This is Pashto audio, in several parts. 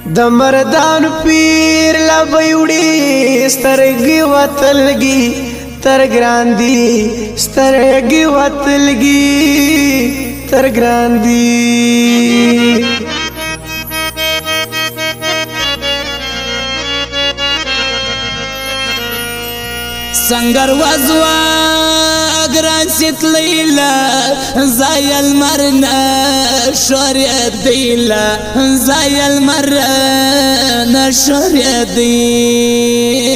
د مردان پیر لا بیوړي سترګي وتلګي تر ګراندي سترګي وتلګي تر ګراندي سنگر وزوا گران ست لیلا زایل مرنا شوریت دیلا زایل مرنا شوریت دیلا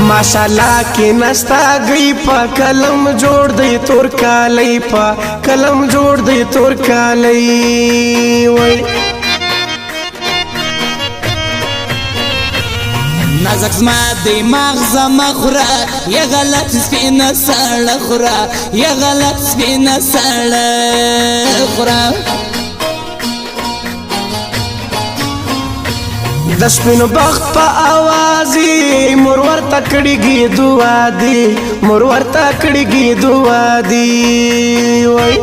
ماشاءالله کې نستا گئی پا کلم جوړ دی تور کالی پا کلم جوړ دی تور کالی وای نازک زما دی مغز مخورا یا غلط سپینا ساړه خورا یا غلط سپینا ساړه خورا د سپینو بخت په اوازي مور ورته کړيږي دعا دي مور ورته کړيږي دعا دي وای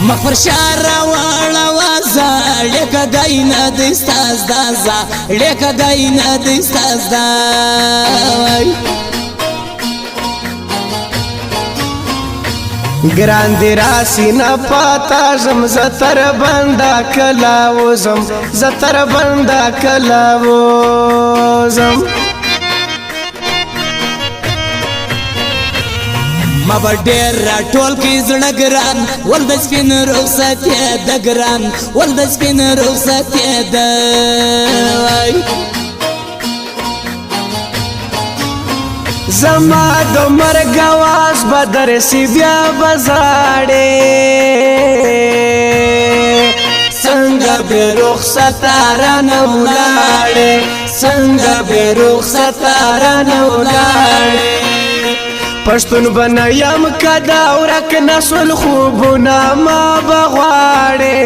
مخفر شارع واړه وازا لیکه داینه د استاز دازا لیکه داینه د استاز دا ګران دی راسی نه پاتا زم زتر بندا کلاوزم زتر بندا کلاوزم ما به ډېر راټول کړي زړه ګران ول د سپین رخصت یې د ګران ول د سپین رخصت یې د زما د مرګ आवाज بدر سی بیا بزاړې څنګه به رخصت را نه ولاړې څنګه به رخصت را نه ولاړې پښتون بنایم کدا ورک نسل خوبونه ما بغواړې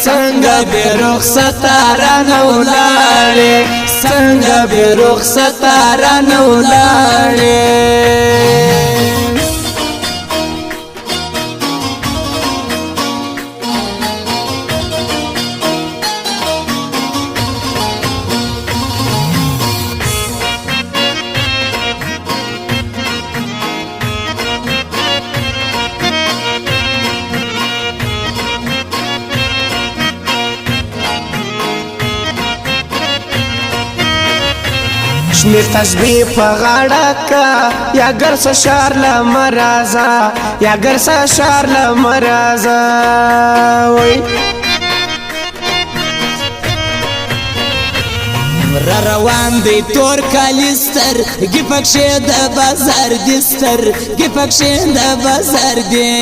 څنګه به رخصت را نه ولاړې څنګه به رخصت را نه ولاړې شمیر تسبیح په غاړه کا یا ګر سشار لا مرازا یا ګر سشار لا مرازا وای را روان دی تور کالیستر گی پکشه د بازار دستر گی پکشه د بازار دی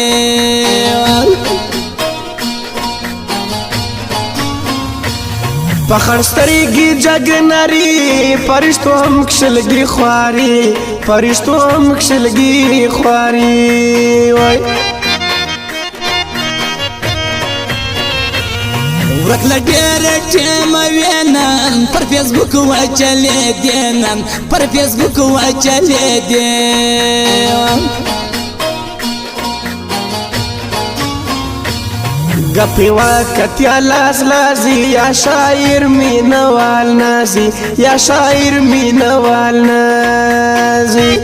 پخړستريږي جګ نري پرشتو هم کښلګي خواري پرشتو هم کښلګي خواري وای ورک لډېر ټیم وینم پر فیسبوک وچلې دینم پر فیسبوک وچلې دینم گپی وقت یا لاز لازی یا شاعر مینوال نازی یا شاعر مینوال نازی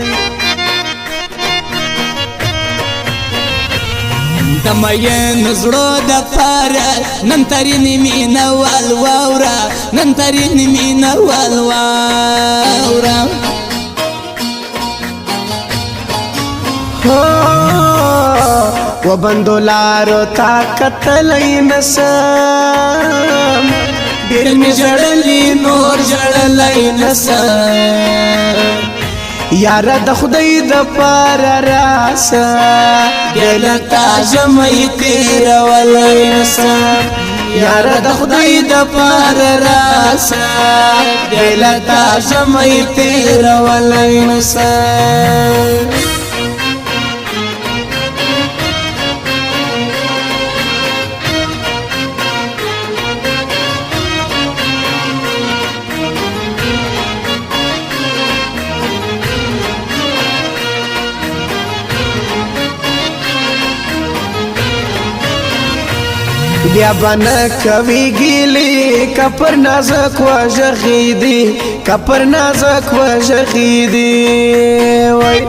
دمین زړه د پاره نن ترین مینوال واورا نن ترین مینوال واورا و بندولارو طاقت لینسم ډېر می جړلی نور جړلی نسم یار د خدای د پار راسه دلتا جمعی تیر ولینسم یار د خدای د پار راسه دلتا شمې تیر ولای نسه بیا بنا کوي ګیلې کپر نازک وژغیدي کپر نازک وژغیدي وای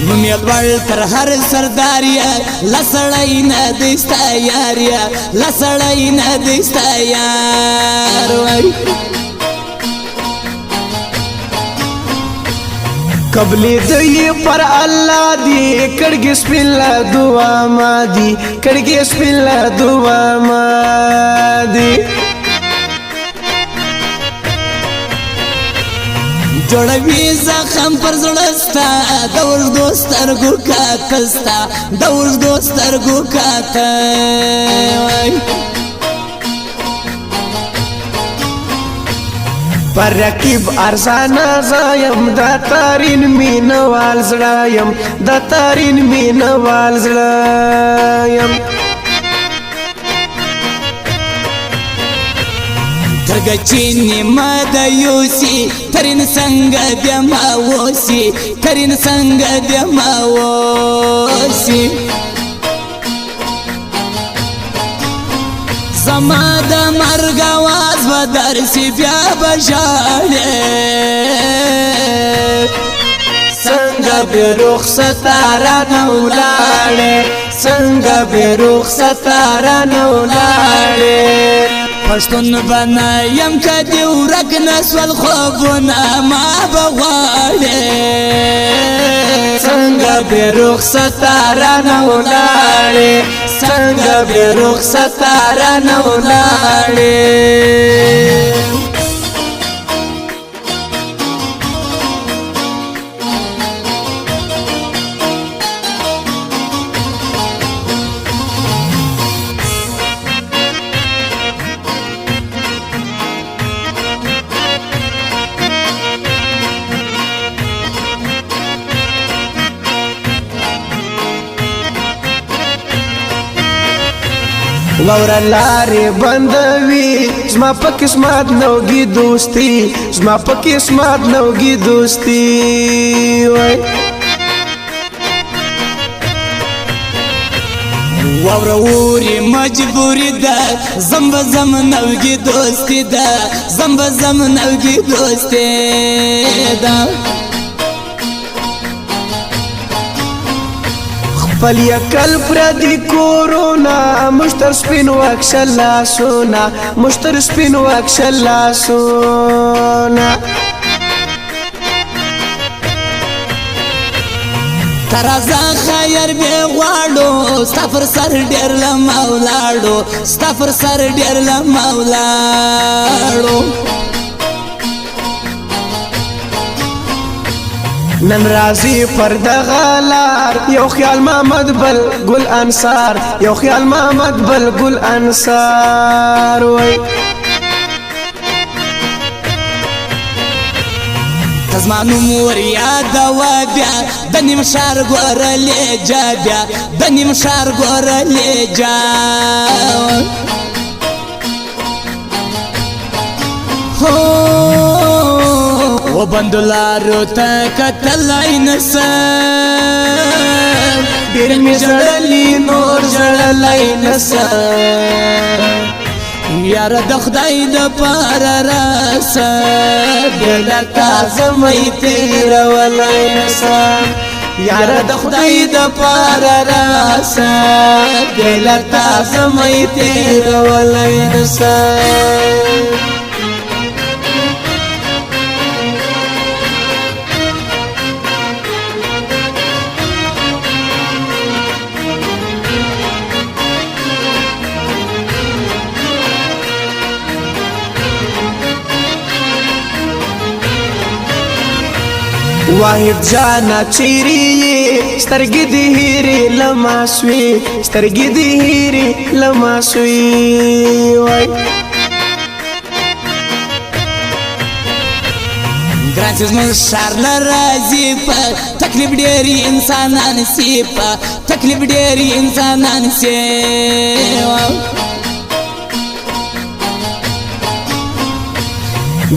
نومیل ول تر هر سرداریا لسړی نه دستا یاریا لسړی نه دستا یار وای قبلی دی پر اللہ دی کڑگی سپیلا دعا ما دی کڑگی سپیلا دعا ما دی جوړوي زخم پر زړستا دور دوستر ګو کاتستا دور دوستر ګو کات پر رقیب ارزانا زایم دا تارین مینوال زړایم دا تارین مینوال زړایم ترګچینی ما د یوسی ترین څنګه د ما وسی ترین څنګه د ما وسی زما د مرګ आवाज و درسی بیا بشاله څنګه به رخصت را نولاړې څنګه به رخصت را نولاړې پښتون بنایم کدی ورک نسول خوبونه ما بغواړې څنګه به رخصت را نولاړې څنګه به رخصت را نولاړې لور لارې بندوي زما په قسمت نوګي دوستي زما په قسمت نوګي دوستي وای ووروري مجبوري ده زم نوګي دوستي ده زم نوګي دوستي ده خپل یکل پردي کورونا مشتر سپین وکشلا سونا مشتر سپین وکشلا سونا ترازا خیر به غواړو سفر سر ډیر لمولاړو سفر سر ډیر لمولاړو نن راضی پر دغلار یو خیال محمد بل گل انصار یو خیال محمد بل گل انصار وای تزمانو مور یاد و بیا د نیم شار ګورلې جا بیا د نیم شار ګورلې جا هو و بندلارو تا کتلای نسان ډېر مې زړلی نور زړلی نسان یار د خدای د پار راسه دلتا زمې تیرولی نسان یار د خدای د پار راسه دلتا زمې تیرولی نسان واحد جانا چیری سترګې دې هېرې لما سوې سترګې دې هېرې لما سوې وای ګران چې زموږ ښار له راځي په تکلیف ډېرې انسانان سي په تکلیف ډېرې انسانان سي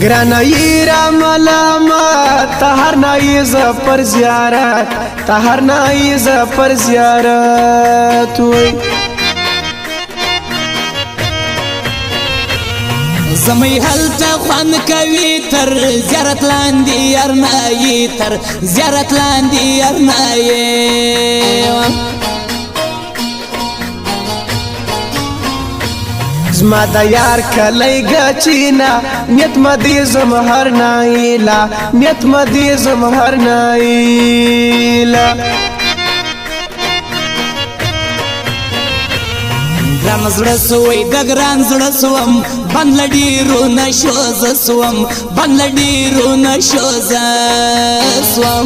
گرانایی را ملامت تهر نایز پر زیارت تهر نایز پر زیارت وی زمي هلته خوند کوي تر زیارت لاندې ارمایي تر زیارت لاندې ارمایي زما د یار کلی گچینا نیت مدی زمهر نایلا نیت مدی زمهر نایلا ګران زړه سوی د ګران زړه سوم بند له ډېرو نشو زه سوم بند له ډېرو نشو زه سوم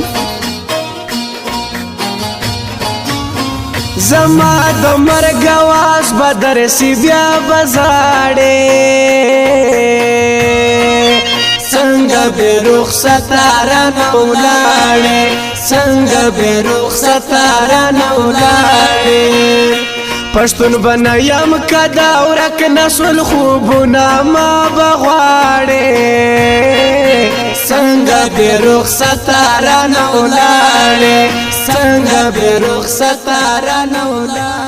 زما د مرګ आवाज بدر سی بیا بزاړې څنګه به رخصت را نولاړې څنګه به رخصت را نولاړې پښتون بنایم کدا ورک نسل خوبونه ما بغواړې څنګه به رخصت را نولاړې څنګه به رخصت را نولاړې